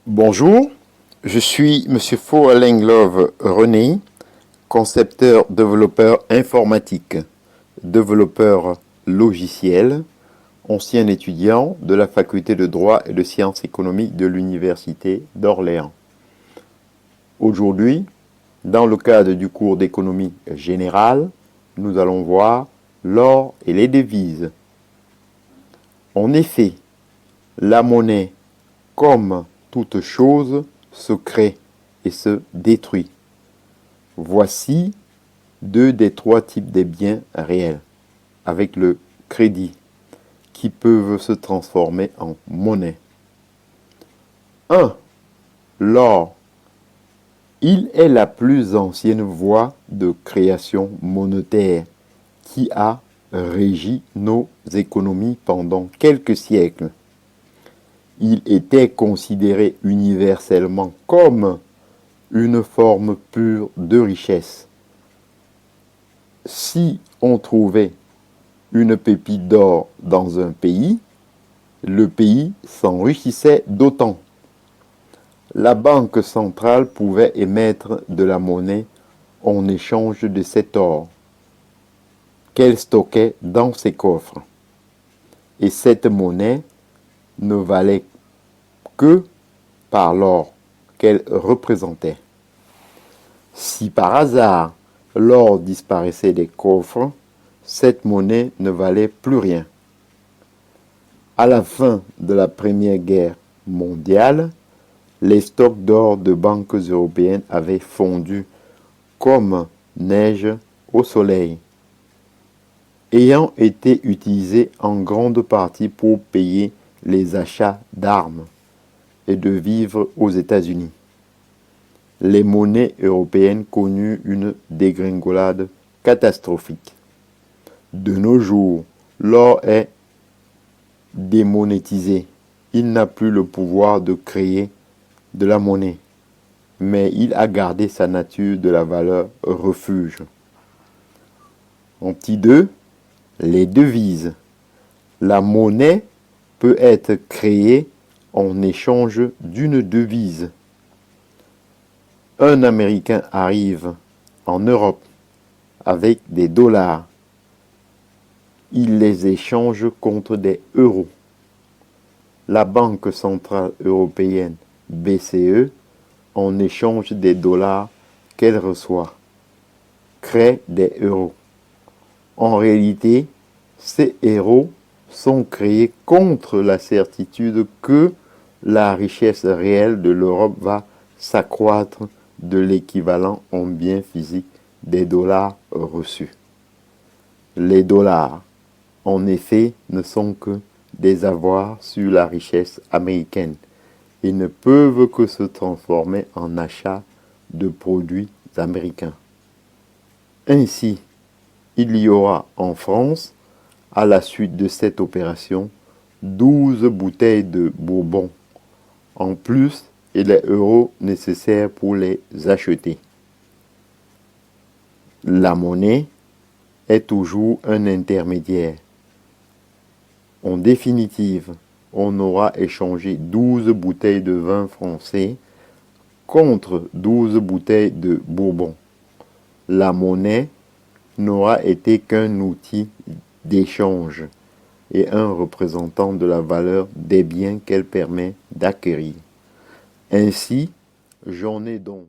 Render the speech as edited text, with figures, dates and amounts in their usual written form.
Bonjour, je suis Monsieur Faux-Lenglove René, concepteur développeur informatique, développeur logiciel, ancien étudiant de la faculté de droit et de sciences économiques de l'Université d'Orléans. Aujourd'hui, dans le cadre du cours d'économie générale, nous allons voir l'or et les devises. En effet, la monnaie, comme toute chose, se crée et se détruit. Voici deux des trois types des biens réels, avec le crédit, qui peuvent se transformer en monnaie. 1. L'or. Il est la plus ancienne voie de création monétaire qui a régi nos économies pendant quelques siècles. Il était considéré universellement comme une forme pure de richesse. Si on trouvait une pépite d'or dans un pays, le pays s'enrichissait d'autant. La banque centrale pouvait émettre de la monnaie en échange de cet or qu'elle stockait dans ses coffres. Et cette monnaie ne valait que par l'or qu'elle représentait. Si par hasard l'or disparaissait des coffres, cette monnaie ne valait plus rien. À la fin de la Première Guerre mondiale, les stocks d'or de banques européennes avaient fondu comme neige au soleil, ayant été utilisés en grande partie pour payer les achats d'armes et de vivres aux États-Unis. Les monnaies européennes connurent une dégringolade catastrophique. De nos jours, l'or est démonétisé. Il n'a plus le pouvoir de créer de la monnaie, mais il a gardé sa nature de la valeur refuge. En petit 2, les devises. La monnaie peut être créée en échange d'une devise. Un Américain arrive en Europe avec des dollars. Il les échange contre des euros. La Banque centrale européenne, BCE, en échange des dollars qu'elle reçoit, crée des euros. En réalité, ces euros sont créés contre la certitude que la richesse réelle de l'Europe va s'accroître de l'équivalent en biens physiques des dollars reçus. Les dollars, en effet, ne sont que des avoirs sur la richesse américaine et ne peuvent que se transformer en achats de produits américains. Ainsi, il y aura en France, à la suite de cette opération, 12 bouteilles de Bourbon, en plus et les euros nécessaires pour les acheter. La monnaie est toujours un intermédiaire. En définitive, on aura échangé 12 bouteilles de vin français contre 12 bouteilles de Bourbon. La monnaie n'aura été qu'un outil d'échange et un représentant de la valeur des biens qu'elle permet d'acquérir. Ainsi, j'en ai donc